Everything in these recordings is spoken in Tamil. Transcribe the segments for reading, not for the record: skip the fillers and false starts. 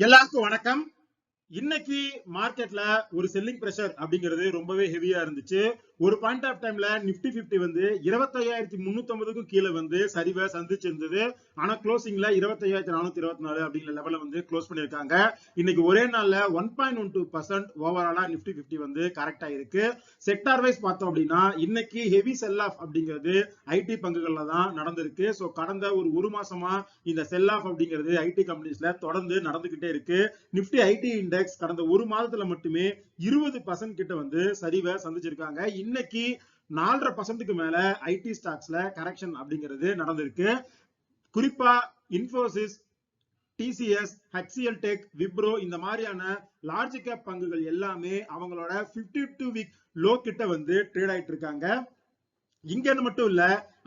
எல்லாருக்கும் வணக்கம். இன்னைக்கு மார்க்கெட்ல ஒரு செல்லிங் பிரஷர் அப்படிங்கிறது ரொம்பவே ஹெவியா இருந்துச்சு. ஒரு பாயிண்ட் ஆஃப் டைம்ல நிப்டி 50 வந்து 25,350க்கும் கீழே வந்து சரிவை சந்திச்சிருந்தது. ஆனா க்ளோசிங்ல 25,424 அப்படிங்கிற லெவல்ல வந்து க்ளோஸ் பண்ணிருக்காங்க. இன்னைக்கு ஒரே நாள்ல 1.12% ஓவராலா நிப்டி 50 வந்து கரெக்ட் ஆயிருக்கு. செக்டார் வைஸ் பார்த்தோம் அப்படின்னா இன்னைக்கு ஹெவி செல் ஆஃப் அப்படிங்கிறது ஐடி பங்குகள்ல தான் நடந்திருக்கு. சோ கடந்த ஒரு மாசமா இந்த செல் ஆஃப் அப்படிங்கிறது ஐடி கம்பெனிஸ்ல தொடர்ந்து நடந்துகிட்டே இருக்கு. நிப்டி ஐடி இண்டெக்ஸ் கடந்த ஒரு மாதத்துல மட்டுமே 20% கிட்ட வந்து சரிவை சந்திச்சிருக்காங்க. இன்னைக்கு 4.5% மேல ஐடி ஸ்டாக்ஸ்ல கரெக்ஷன் அப்படிங்கிறது நடந்திருக்கு. குறிப்பா Infosys, TCS, HCL tech, Wipro இந்த மாதிரியான லார்ஜ் கேப் பங்குகள் எல்லாமே அவங்களோட 52 வீக் லோ கிட்ட வந்து ட்ரேட் ஆயிட்டு இருக்காங்க. இங்க மட்டும் இல்ல,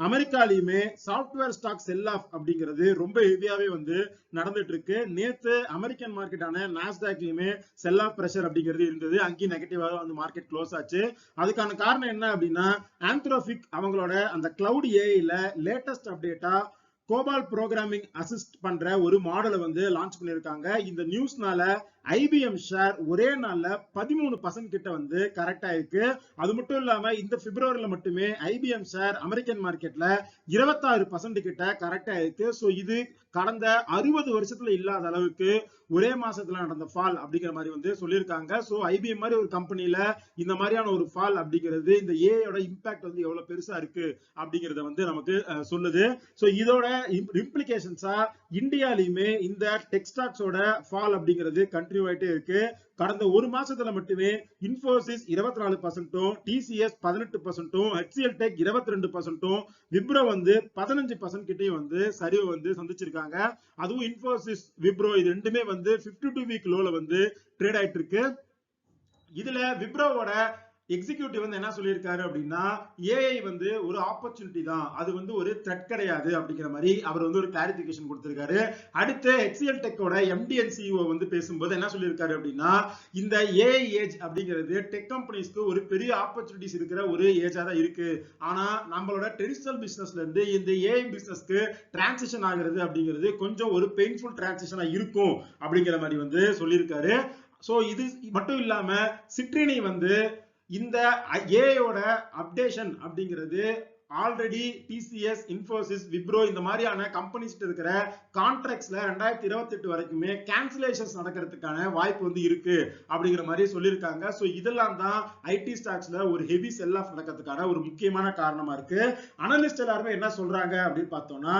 அமெரிக்காலையுமே சாப்ட்வேர் ஸ்டாக் செல் ஆஃப் அப்படிங்கிறது ரொம்ப ஹெவியாவே வந்து நடந்துட்டு இருக்கு. நேத்து அமெரிக்கன் மார்க்கெட்டான நாஸ்டாக்லயுமே செல் ஆஃப் பிரஷர் அப்படிங்கிறது இருந்தது. அங்கேயும் நெகட்டிவா வந்து மார்க்கெட் க்ளோஸ் ஆச்சு. அதுக்கான காரணம் என்ன அப்படின்னா, ஆந்த்ரோபிக் அவங்களோட அந்த கிளவுட் ஏஐல லேட்டஸ்ட் அப்டேட்டா கோபால் ப்ரோக்ராமிங் அசிஸ்ட் பண்ற ஒரு மாடலை வந்து லான்ச் பண்ணிருக்காங்க. இந்த நியூஸ்னால ஐபிஎம் ஷேர் ஒரே நாள்ல 13% கிட்ட வந்து கரெக்ட் ஆயிருக்கு. அது மட்டும் இல்லாம இந்த பிப்ரவரியில மட்டுமே ஐபிஎம் ஷேர் அமெரிக்கன் மார்க்கெட்ல 26% கிட்ட கரெக்ட் ஆயிருக்கு. சோ இது கடந்த 60 வருஷத்துல இல்லாத அளவுக்கு ஒரே மாசத்துல நடந்த ஃபால் அப்படிங்கிற மாதிரி வந்து சொல்லியிருக்காங்க. சோ ஐபிஎம் மாதிரி ஒரு கம்பெனில இந்த மாதிரியான ஒரு ஃபால் அப்படிங்கிறது இந்த ஏஐயோட இம்பாக்ட் வந்து எவ்வளவு பெருசா இருக்கு அப்படிங்கறத வந்து நமக்கு சொல்லுது. சோ இதோட இம்ப்ளிகேஷன்ஸா இந்தியாலையுமே இந்த டெக் ஸ்டாக்ஸோட ஃபால் அப்படிங்கிறது கண்டினியூ ஆயிட்டே இருக்கு. கடந்த ஒரு மாசத்துல மட்டுமே Infosys 24%, TCS 18%, HCL tech 22%, Wipro வந்து 15% கிட்டயும் வந்து சரிவு வந்து சந்திச்சிருக்காங்க. அதுவும் இன்ஃபோசிஸ், விப்ரோ இது ரெண்டுமே வந்து 52 வீக் லோல வந்து ட்ரேட் ஆயிட்டு இருக்கு. இதுல விப்ரோவோட எக்ஸிகியூட்டிவ் வந்து என்ன சொல்லியிருக்காரு அப்படின்னா, ஏஐ வந்து ஒரு ஆப்பர்ச்சுனிட்டி தான், அது வந்து ஒரு த்ரெட் கிடையாது அப்படிங்கிற மாதிரி அவர் வந்து ஒரு கிளாரிபிகேஷன் கொடுத்திருக்காரு. அடுத்து HCL டெக்கோட எம்டி அண்ட் சிஇஓ வந்து பேசும்போது என்ன சொல்லியிருக்காரு அப்படின்னா, இந்த ஏஐ ஏஜ் அப்படிங்கிறது டெக் கம்பெனிஸ்க்கு ஒரு பெரிய ஆப்பர்ச்சுனிட்டிஸ் இருக்கிற ஒரு ஏஜா தான் இருக்கு. ஆனா நம்மளோட ட்ரெடிஷனல் பிசினஸ்ல இருந்து இந்த ஏஐ பிசினஸ்க்கு டிரான்சிஷன் ஆகிறது அப்படிங்கிறது கொஞ்சம் ஒரு பெயின்ஃபுல் டிரான்சிஷனா இருக்கும் அப்படிங்கிற மாதிரி வந்து சொல்லியிருக்காரு. சோ இது மட்டும் இல்லாம சிட்ரினி வந்து இந்த ஏஐயோட அப்டேஷன் அப்படிங்கிறது ஆல்ரெடி டிசிஎஸ், இன்ஃபோசிஸ், விப்ரோ இந்த மாதிரியான கம்பெனிஸ் இருக்கிற கான்ட்ராக்ட்ஸ்ல 2028 வரைக்குமே கேன்சலேஷன்ஸ் நடக்கிறதுக்கான வாய்ப்பு வந்து இருக்கு அப்படிங்கிற மாதிரி சொல்லியிருக்காங்க. சோ இதெல்லாம் தான் ஐடி ஸ்டாக்ஸ்ல ஒரு ஹெவி செல் ஆஃப் நடக்கிறதுக்கான ஒரு முக்கியமான காரணமா இருக்கு. அனலிஸ்ட் எல்லாருமே என்ன சொல்றாங்க அப்படின்னு பார்த்தோம்னா,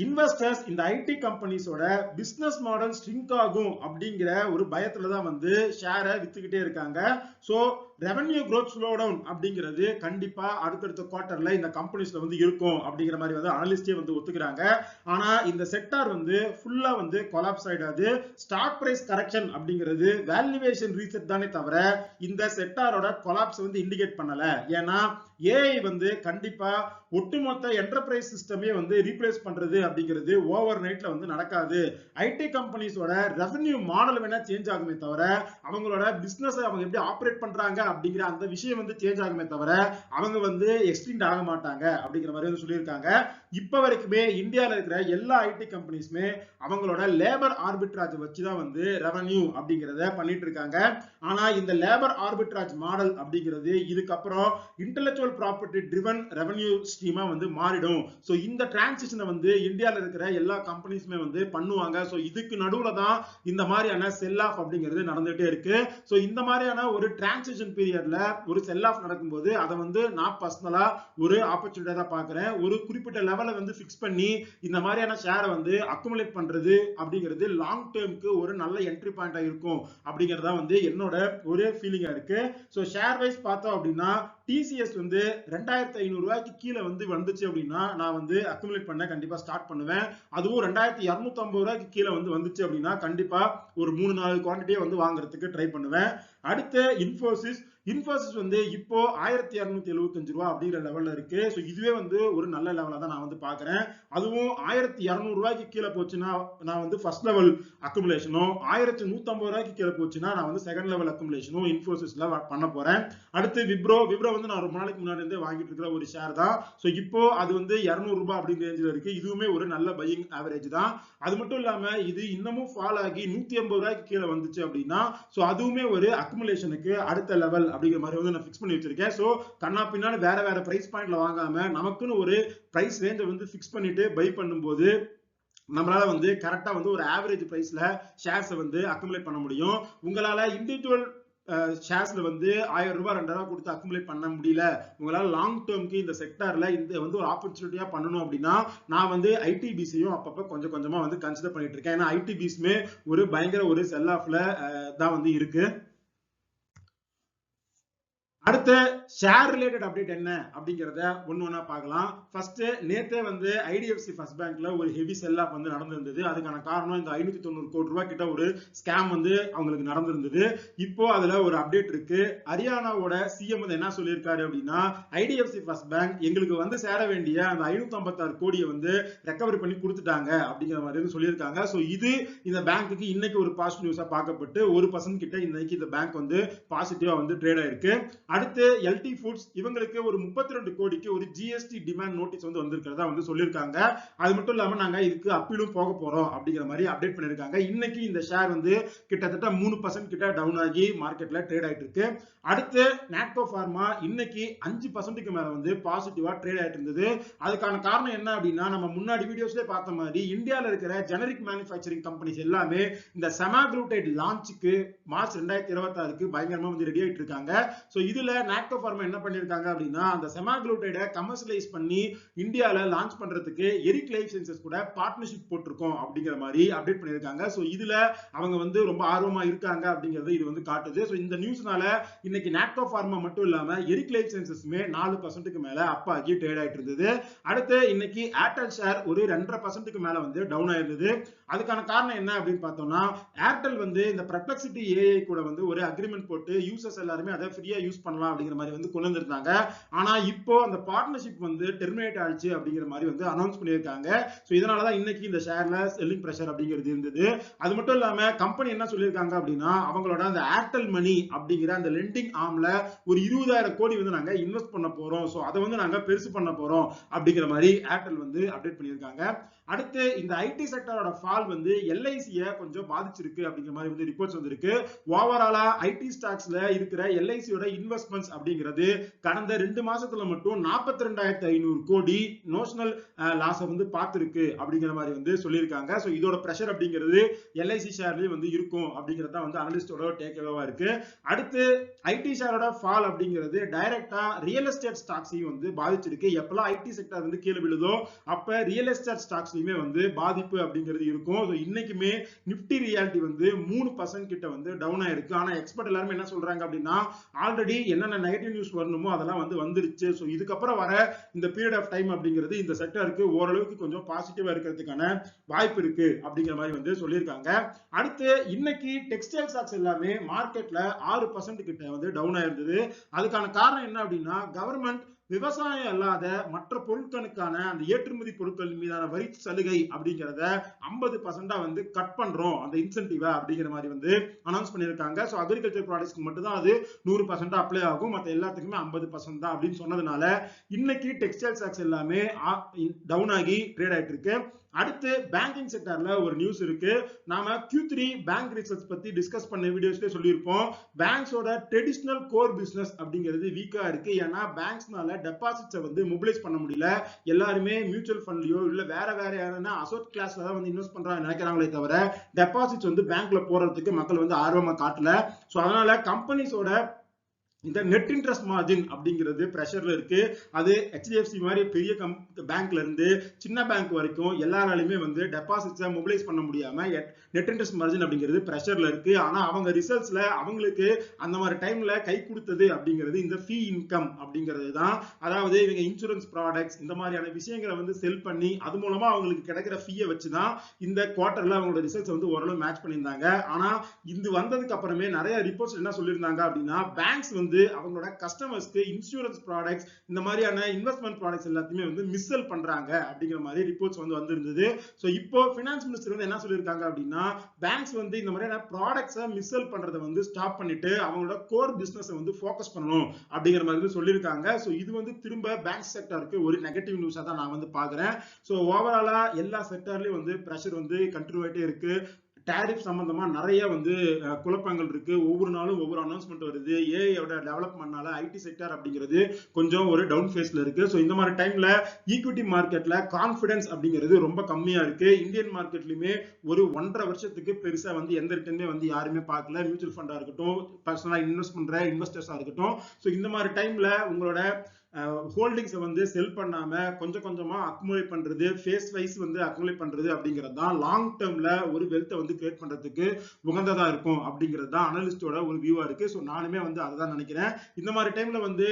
இன்வெஸ்டர்ஸ் இந்த ஐடி கம்பெனிஸோட பிசினஸ் மாடல் ஸ்ட்ரிங்க் ஆகும் அப்படிங்கிற ஒரு பயத்துல தான் வந்து ஷேரை வித்துக்கிட்டே இருக்காங்க. So revenue growth slow down அப்படிங்கிறது கண்டிப்பா அடுத்தடுத்த குவார்டர்ல இந்த கம்பெனிஸ்ல வந்து இருக்கும் அப்படிங்கிற மாதிரி வந்து அனலிஸ்டே வந்து ஒத்துக்கிறாங்க. ஆனா இந்த செக்டார் வந்து ஃபுல்லா வந்து கொலாப்ஸ் ஆயிடாது. ஸ்டாக் பிரைஸ் கரெக்ஷன் அப்படிங்கிறது வேல்யூவேஷன் ரீசெட் தானே தவிர இந்த செக்டாரோட கொலாப்ஸ் வந்து இண்டிகேட் பண்ணல. ஏன்னா ஏஐ வந்து கண்டிப்பா ஒட்டுமொத்த என்டர்பிரைஸ் சிஸ்டமே வந்து ரீப்ளேஸ் பண்றது அப்படிங்கிறது ஓவர் நைட்ல வந்து நடக்காது. ஐடி கம்பெனிஸோட ரெவென்யூ மாடல் வேணா சேஞ்ச் ஆகுமே தவிர அவங்களோட பிசினஸ் அவங்க எப்படி ஆபரேட் பண்றாங்க அப்படிங்கிற அந்த விஷயம் வந்து சேஞ்ச் ஆகுமே தவிர அவங்க வந்து எக்ஸ்டெண்ட் ஆக மாட்டாங்க அப்படிங்கிற மாதிரி வந்து சொல்லியிருக்காங்க. இப்ப வரைக்குமே இந்தியாவில் இருக்கிற எல்லா ஐடி கம்பெனிஸுமே அவங்களோட லேபர் ஆர்பிட்ராஜ் வச்சுதான் வந்து ரெவென்யூ அப்படிங்கிறத பண்ணிட்டு இருக்காங்க. ஆனா இந்த லேபர் ஆர்பிட்ராஜ் மாடல் அப்படிங்கிறது இதுக்கப்புறம் இன்டெலக்சுவல் ப்ராப்பர்ட்டி ட்ரிவன் ரெவென்யூ ஸ்ட்ரீமா வந்து மாறிடும். சோ இந்த டிரான்சிஷனை வந்து இந்தியாவில் இருக்கிற எல்லா கம்பெனிஸுமே வந்து பண்ணுவாங்க. சோ இதுக்கு நடுவுல தான் இந்த மாதிரியான செல் ஆஃப் அப்படிங்கிறது நடந்துட்டே இருக்கு. சோ இந்த மாதிரியான ஒரு டிரான்சிஷன் பீரியட்ல ஒரு செல் ஆஃப் நடக்கும்போது அதை வந்து நான் பர்சனலா ஒரு ஆப்பர்ச்சுனிட்டியா தான் பாக்குறேன். ஒரு குறிப்பிட்ட லெவலை வந்து பிக்ஸ் பண்ணி இந்த மாதிரியான ஷேரை வந்து அக்குமுலேட் பண்றது அப்படிங்கிறது லாங் டேர்முக்கு ஒரு நல்ல என்ட்ரி பாயிண்டா இருக்கும் அப்படிங்கறதா வந்து என்னோட ஒரு ஃபீலிங்கா இருக்கு. சோ ஷேர் வைஸ் பார்த்தோம் அப்படின்னா டிசிஎஸ் வந்து 2500 ரூபாய்க்கு கீழே வந்து வந்துச்சு அப்படின்னா நான் வந்து அக்குமுலேட் பண்ண கண்டிப்பா ஸ்டார்ட் பண்ணுவேன். அதுவும் 2250 ரூபாய்க்கு கீழே வந்து வந்துச்சு அப்படின்னா கண்டிப்பா ஒரு 3-4 குவான்டிட்டியை வந்து வாங்குறதுக்கு ட்ரை பண்ணுவேன். அடுத்து இன்ஃபோசிஸ் இன்ஃபோசிஸ் வந்து இப்போ 1275 ரூபாய் அப்படிங்கிற லெவல்ல இருக்கு. சோ இதுவே வந்து ஒரு நல்ல லெவலா தான் நான் வந்து பாக்குறேன். அதுவும் 1200 ரூபாய்க்கு கீழே போச்சுன்னா நான் வந்து ஃபர்ஸ்ட் லெவல் அக்குமுலேஷனும், 1150 ரூபாய்க்கு கீழே போச்சுன்னா நான் வந்து செகண்ட் லெவல் அக்குமுலேஷனும் இன்ஃபோசிஸ்ல பண்ண போறேன். அடுத்து விப்ரோ வந்து நான் ரொம்ப நாளைக்கு முன்னாடி இருந்தே வாங்கிட்டு இருக்கிற ஒரு ஷேர் தான். சோ இப்போ அது வந்து 200 ரூபாய் அப்படிங்கிற ரேஞ்சில் இருக்கு. இதுவுமே ஒரு நல்ல பையிங் ஆவரேஜ் தான். அது மட்டும் இல்லாம இது இன்னமும் ஃபால் ஆகி 180 ரூபாய்க்கு கீழே வந்துச்சு அப்படின்னா சோ அதுவுமே ஒரு அக்குமுலேஷனுக்கு அடுத்த லெவல் அப்படிங்கிற மாதிரி வந்து நான் ஃபிக்ஸ் பண்ணி வச்சிருக்கேன். சோ கண்ணா பின்னாடி வேற பிரைஸ் பாயிண்ட்ல வாங்காம நமக்குன்னு ஒரு பிரைஸ் ரேஞ்சை வந்து ஃபிக்ஸ் பண்ணிட்டு பை பண்ணும்போது நம்மளால வந்து கரெக்டா வந்து ஒரு ஆவரேஜ் பிரைஸ்ல ஷேர்ஸை வந்து அக்குமுலேட் பண்ண முடியும். உங்களால இண்டிவிஜுவல் ஷேர்ஸ்ல வந்து 1000 ரூபாய் 2000 ரூபாய் கொடுத்து அக்குமுலேட் பண்ண முடியல, உங்களால லாங் டேர்ம்க்கு இந்த செக்டார்ல இந்த வந்து ஒரு ஆப்பர்ச்சுனிட்டியா பண்ணணும் அப்படின்னா நான் வந்து ஐடிபிசியும் அப்பப்ப கொஞ்சம் கொஞ்சமா வந்து கன்சிடர் பண்ணிட்டு இருக்கேன். ஏன்னா ஐடிபிசியுமே ஒரு பயங்கர ஒரு செல் ஆஃப்ல தான் வந்து இருக்கு. அடுத்த ஷேர் ரிலேட்டட் அப்டேட் என்ன அப்படிங்கறத ஒண்ணா பார்க்கலாம். ஃபர்ஸ்ட் நேத்தே வந்து ஐடிஎஃப்சி ஃபர்ஸ்ட் பேங்க்ல ஒரு ஹெவி செல் ஆஃப் வந்து நடந்திருந்தது. அதுக்கான காரணம் இந்த 590 கோடி ரூபாய் கிட்ட ஒரு ஸ்கேம் வந்து அவங்களுக்கு நடந்திருந்தது. இப்போ அதுல ஒரு அப்டேட் இருக்கு. ஹரியானாவோட சிஎம் வந்து என்ன சொல்லியிருக்காரு அப்படின்னா ஐடிஎஃப்சி ஃபர்ஸ்ட் பேங்க் எங்களுக்கு வந்து சேர வேண்டிய அந்த 556 கோடியை வந்து ரெக்கவரி பண்ணி கொடுத்துட்டாங்க அப்படிங்கிற மாதிரி வந்து சொல்லியிருக்காங்க. சோ இது இந்த பேங்க்குக்கு இன்னைக்கு ஒரு பாசிட்டிவ் நியூஸா பார்க்கப்பட்டு 1% கிட்ட இன்னைக்கு இந்த பேங்க் வந்து பாசிட்டிவா வந்து ட்ரேட் ஆயிருக்கு. அடுத்து எல்டி ஃபுட்ஸ் இவங்களுக்கு ஒரு 32 கோடிக்கு ஒரு ஜிஎஸ்டி டிமாண்ட் நோட்டீஸ் வந்து வந்திருக்கிறதா வந்து சொல்லியிருக்காங்க. அது மட்டும் இல்லாம நாங்க இதுக்கு அப்பீலும் போக போறோம் அப்படிங்கிற மாதிரி அப்டேட் பண்ணிருக்காங்க. இன்னைக்கு இந்த ஷேர் வந்து கிட்டத்தட்ட 3% கிட்ட டவுன் ஆகி மார்க்கெட்ல ட்ரேட் ஆயிட்டு இருக்கு. அடுத்து நாட்கோ பார்மா இன்னைக்கு 5%க்கு மேல வந்து பாசிட்டிவா ட்ரேட் ஆயிட்டு இருந்தது. அதுக்கான காரணம் என்ன அப்படின்னா நம்ம முன்னாடி வீடியோஸ்ல பார்த்த மாதிரி இந்தியால இருக்கிற ஜெனரிக் மேனுஃபேக்சரிங் கம்பெனிஸ் எல்லாமே இந்த செமாக்ளூடைட் லான்ச்சுக்கு மார்ச் 2026க்கு பயங்கரமா வந்து ரெடி ஆயிட்டு இருக்காங்க. சோ இதுல நாட்கோ பார்மா என்ன பண்ணிருக்காங்க அப்படின்னா அந்த செமாக்ளூடைடை கமர்ஷியலைஸ் பண்ணி இந்தியால லான்ச் பண்றதுக்கு எரிக் லைஃப் சயின்சஸ் கூட பார்ட்னர்ஷிப் போட்டிருக்கோம் அப்படிங்கிற மாதிரி அப்டேட் பண்ணிருக்காங்க. சோ இதுல அவங்க வந்து ரொம்ப ஆர்வமா இருக்காங்க அப்படிங்கறது இது வந்து காட்டுது. சோ இந்த நியூஸ்னால இன்னைக்கு நாட்கோ பார்மா மட்டும் இல்லாம எரிக் லைஃப் சயின்சஸ்மே 4%க்கு மேல அப் ஆகி ட்ரேட் ஆயிட்டு இருந்தது. அடுத்து இன்னைக்கு ஏர்டெல் ஷேர் ஒரு 2.5%க்கு மேல வந்து டவுன் ஆயிருந்தது. அதுக்கான காரணம் என்ன அப்படின்னு பார்த்தோம்னா ஏர்டெல் வந்து இந்த பெர்ப்ளெக்சிட்டி ஏஐ கூட வந்து ஒரு அக்ரிமெண்ட் போட்டு யூசர்ஸ் எல்லாருமே அதை ஃப்ரீயா யூஸ் பண்ணலாம் அப்படிங்கிற மாதிரி வந்து கொண்டு வந்திருந்தாங்க. ஆனா இப்போ அந்த பார்ட்னர்ஷிப் வந்து டெர்மினேட் ஆயிடுச்சு அப்படிங்கிற மாதிரி வந்து அனௌன்ஸ் பண்ணியிருக்காங்க. சோ இதனாலதான் இன்னைக்கு இந்த ஷேர்ல செல்லிங் பிரஷர் அப்படிங்கிறது இருந்தது. அது மட்டும் இல்லாம கம்பெனி என்ன சொல்லியிருக்காங்க அப்படின்னா அவங்களோட அந்த ஏர்டெல் மணி அப்படிங்கிற அந்த லெண்டிங் ஆர்ம்ல ஒரு 20,000 கோடி வந்து நாங்க இன்வெஸ்ட் பண்ண போறோம். சோ அதை வந்து நாங்க பெருசு பண்ண போறோம் அப்படிங்கிற மாதிரி ஏர்டெல் வந்து அப்டேட் பண்ணியிருக்காங்க. அடுத்து இந்த ஐடி செக்டரோட ஃபால் வந்து எல்ஐசியை கொஞ்சம் பாதிச்சிருக்கு அப்படிங்கிற மாதிரி வந்து ரிப்போர்ட்ஸ் வந்திருக்கு. ஓவராலா ஐடி ஸ்டாக்ஸ்ல இருக்கிற எல்ஐசியோட இன்வெஸ்ட்மெண்ட்ஸ் அப்படிங்கிறது கடந்த 2 மாசத்துல மட்டும் 42,500 கோடி நோஷனல் லாஸ் வந்து பார்த்திருக்கு அப்படிங்கிற மாதிரி வந்து சொல்லியிருக்காங்க. சோ இதோட பிரஷர் அப்படிங்கிறது எல்ஐசி ஷேர்லயும் வந்து இருக்கும் அப்படிங்கறத வந்து அனலிஸ்டோட டேக்அவேவா இருக்கு. அடுத்து ஐடி ஷேரோட ஃபால் அப்படிங்கிறது டைரக்டா ரியல் எஸ்டேட் ஸ்டாக்ஸையும் வந்து பாதிச்சிருக்கு. எப்பெல்லாம் ஐடி செக்டர் வந்து கீழே விழுதோ அப்ப ரியல் எஸ்டேட் ஸ்டாக்ஸ் வந்து பாதிப்பு அப்படிங்கிறது இருக்கும். இன்னைக்குமே நிப்டி ரியாலிட்டி வந்து 3% கிட்ட வந்து டவுன் ஆயிருக்கு. ஆனா எக்ஸ்பர்ட் எல்லாரும் என்ன சொல்றாங்க அப்படின்னா ஆல்ரெடி என்னென்ன நெகட்டிவ் நியூஸ் வரணுமோ அதெல்லாம் வந்து வந்துருச்சு. சோ இதுக்கப்புறம் வர இந்த பீரியட் ஆஃப் டைம் அப்படிங்கிறது இந்த செக்டருக்கு ஓரளவுக்கு கொஞ்சம் பாசிட்டிவா இருக்கிறதுக்கான வாய்ப்பு இருக்கு அப்படிங்கிற மாதிரி வந்து சொல்லியிருக்காங்க. அடுத்து இன்னைக்கு டெக்ஸ்டைல் ஸ்டாக்ஸ் எல்லாமே மார்க்கெட்ல 6% கிட்ட வந்து டவுன் ஆயிருந்தது. அதுக்கான காரணம் என்ன அப்படின்னா கவர்மெண்ட் விவசாயம் அல்லாத மற்ற பொருட்களுக்கான அந்த ஏற்றுமதி பொருட்கள் மீதான வரி சலுகை அப்படிங்கிறத 50% வந்து கட் பண்றோம் அந்த இன்சென்டிவ் அப்படிங்கிற மாதிரி வந்து அனௌன்ஸ் பண்ணிருக்காங்க. சோ அக்ரிகல்ச்சர் ப்ராடக்ட்ஸ்க்கு மட்டும் தான் அது 100% அப்ளை ஆகும், மற்ற எல்லாத்துக்குமே 50% தான் அப்படின்னு சொன்னதுனால இன்னைக்கு டெக்ஸ்டைல் ஸ்டாக்ஸ் எல்லாமே டவுன் ஆகி ட்ரேட் ஆயிட்டு இருக்கு. அடுத்து பேங்கிங் செக்டர்ல ஒரு நியூஸ் இருக்கு. நாம Q3 பேங்க் ரிசல்ட்ஸ் பத்தி டிஸ்கஸ் பண்ண வீடியோஸ்ல சொல்லியிருப்போம். பேங்க்ஸோட ட்ரெடிஷனல் கோர் பிசினஸ் அப்படிங்கிறது வீக்கா இருக்கு. ஏன்னா பேங்க்ஸ்னால டெபாசிட்ஸை வந்து மொபிலைஸ் பண்ண முடியல. எல்லாருமே மியூச்சுவல் ஃபண்ட்லயோ இல்ல வேற யாருன்னா அசோட் கிளாஸ்ல தான் வந்து இன்வெஸ்ட் பண்றாங்க நினைக்கிறாங்களே தவிர டெபாசிட்ஸ் வந்து பேங்க்ல போறதுக்கு மக்கள் வந்து ஆர்வமா காட்டல. சோ அதனால கம்பெனிஸோட இந்த நெட் இன்ட்ரெஸ்ட் மார்ஜின் அப்படிங்கிறது பிரஷர்ல இருக்கு. அது HDFC மாதிரி பெரிய பேங்க்ல இருந்து சின்ன பேங்க் வரைக்கும் எல்லாராலையுமே வந்து டெபாசிட்ஸை மொபிலைஸ் பண்ண முடியாம நெட் இன்ட்ரெஸ்ட் மார்ஜின் அப்படிங்கிறது பிரஷர்ல இருக்கு. ஆனா அவங்க ரிசல்ட்ஸ்ல அவங்களுக்கு அந்த மாதிரி டைம்ல கை கொடுத்தது அப்படிங்கிறது இந்த ஃபீ இன்கம் அப்படிங்கிறது தான். அதாவது இவங்க இன்சூரன்ஸ் ப்ராடக்ட்ஸ் இந்த மாதிரியான விஷயங்களை வந்து செல் பண்ணி அது மூலமா அவங்களுக்கு கிடைக்கிற ஃபீயை வச்சுதான் இந்த குவார்டர்ல அவங்களோட ரிசல்ட்ஸ் வந்து ஓரளவு மேட்ச் பண்ணியிருந்தாங்க. ஆனா இது வந்ததுக்கு அப்புறமே நிறைய ரிப்போர்ட்ஸ் என்ன சொல்லியிருந்தாங்க அப்படின்னா பேங்க்ஸ் வந்து வந்து அவங்களோட கஸ்டமர்ஸ்க்கு இன்சூரன்ஸ் ப்ராடக்ட்ஸ் இந்த மாதிரியான இன்வெஸ்ட்மெண்ட் ப்ராடக்ட்ஸ் எல்லாத்தையுமே வந்து மிஸ்செல் பண்றாங்க அப்படிங்கிற மாதிரி ரிப்போர்ட்ஸ் வந்து வந்திருந்தது. ஸோ இப்போ பினான்ஸ் மினிஸ்டர் வந்து என்ன சொல்லியிருக்காங்க அப்படின்னா, பேங்க்ஸ் வந்து இந்த மாதிரியான ப்ராடக்ட்ஸை மிஸ்செல் பண்றதை வந்து ஸ்டாப் பண்ணிட்டு அவங்களோட கோர் பிசினஸ் வந்து ஃபோக்கஸ் பண்ணணும் அப்படிங்கிற மாதிரி வந்து சொல்லியிருக்காங்க. ஸோ இது வந்து திரும்ப பேங்க் செக்டருக்கு ஒரு நெகட்டிவ் நியூஸா தான் நான் வந்து பாக்குறேன். ஸோ ஓவராலா எல்லா செக்டர்லயும் வந்து பிரஷர் வந்து கண்டினியூ ஆயிட்டே இருக்கு. டாரிஃப் சம்பந்தமா நிறைய வந்து குழப்பங்கள் இருக்கு. ஒவ்வொரு நாளும் ஒவ்வொரு அனௌன்ஸ்மெண்ட் வருது. ஏஐயோட டெவலப்மெண்ட்னால ஐடி செக்டர் அப்படிங்கிறது கொஞ்சம் ஒரு டவுன் ஃபேஸ்ல இருக்கு. ஸோ இந்த மாதிரி டைம்ல ஈக்விட்டி மார்க்கெட்ல கான்பிடன்ஸ் அப்படிங்கிறது ரொம்ப கம்மியா இருக்கு. இந்தியன் மார்க்கெட்லயுமே ஒரு 1.5 வருஷத்துக்கு பெருசா வந்து எந்த ரிட்டர்னுமே வந்து யாருமே பார்க்கல. மியூச்சுவல் ஃபண்டா இருக்கட்டும், பர்சனலா இன்வெஸ்ட் பண்ற இன்வெஸ்டர்ஸா இருக்கட்டும். ஸோ இந்த மாதிரி டைம்ல உங்களோட ஹோல்டிங்ஸை வந்து செல் பண்ணாம கொஞ்சம் கொஞ்சமா அக்குமுலேட் பண்றது, ஃபேஸ் வைஸ் வந்து அக்குமுலேட் பண்றது அப்படிங்கிறது தான் லாங் டேர்ம்ல ஒரு வெல்த்தை வந்து கிரியேட் பண்றதுக்கு உகந்ததா இருக்கும் அப்படிங்கிறது தான் அனலிஸ்டோட ஒரு வியூவா இருக்கு. ஸோ நானுமே வந்து அதை தான் நினைக்கிறேன். இந்த மாதிரி டைம்ல வந்து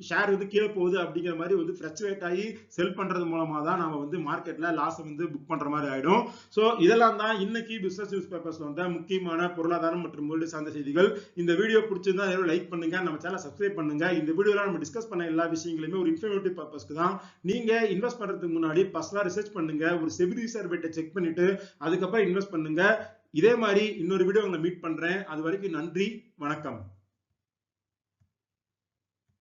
ஷேர் வந்து கீழே போகுது அப்படிங்கிற மாதிரி வந்து ஃப்ளக்சுவேட் ஆகி செல் பண்றது மூலமா தான் நாம வந்து மார்க்கெட்ல லாஸ் வந்து புக் பண்ற மாதிரி ஆயிடும். சோ இதெல்லாம் தான் இன்னைக்கு பிசினஸ் நியூஸ் பேப்பர்ஸ்ல வந்த முக்கியமான பொருளாதாரம் மற்றும் முதலீடு சார்ந்த செய்திகள். இந்த வீடியோ பிடிச்சிருந்தா லைக் பண்ணுங்க, நம்ம சேனலை சப்ஸ்கிரைப் பண்ணுங்க. இந்த வீடியோல நம்ம டிஸ்கஸ் பண்ண எல்லா விஷயங்களுமே ஒரு இன்ஃபர்மேட்டிவ் பர்பஸ்க்கு தான். நீங்க இன்வெஸ்ட் பண்றதுக்கு முன்னாடி பர்சனலா ரிசர்ச் பண்ணுங்க, ஒரு செபி சர்வேட்டை செக் பண்ணிட்டு அதுக்கப்புறம் இன்வெஸ்ட் பண்ணுங்க. இதே மாதிரி இன்னொரு வீடியோ உங்களை மீட் பண்றேன். அது வரைக்கும் நன்றி, வணக்கம்.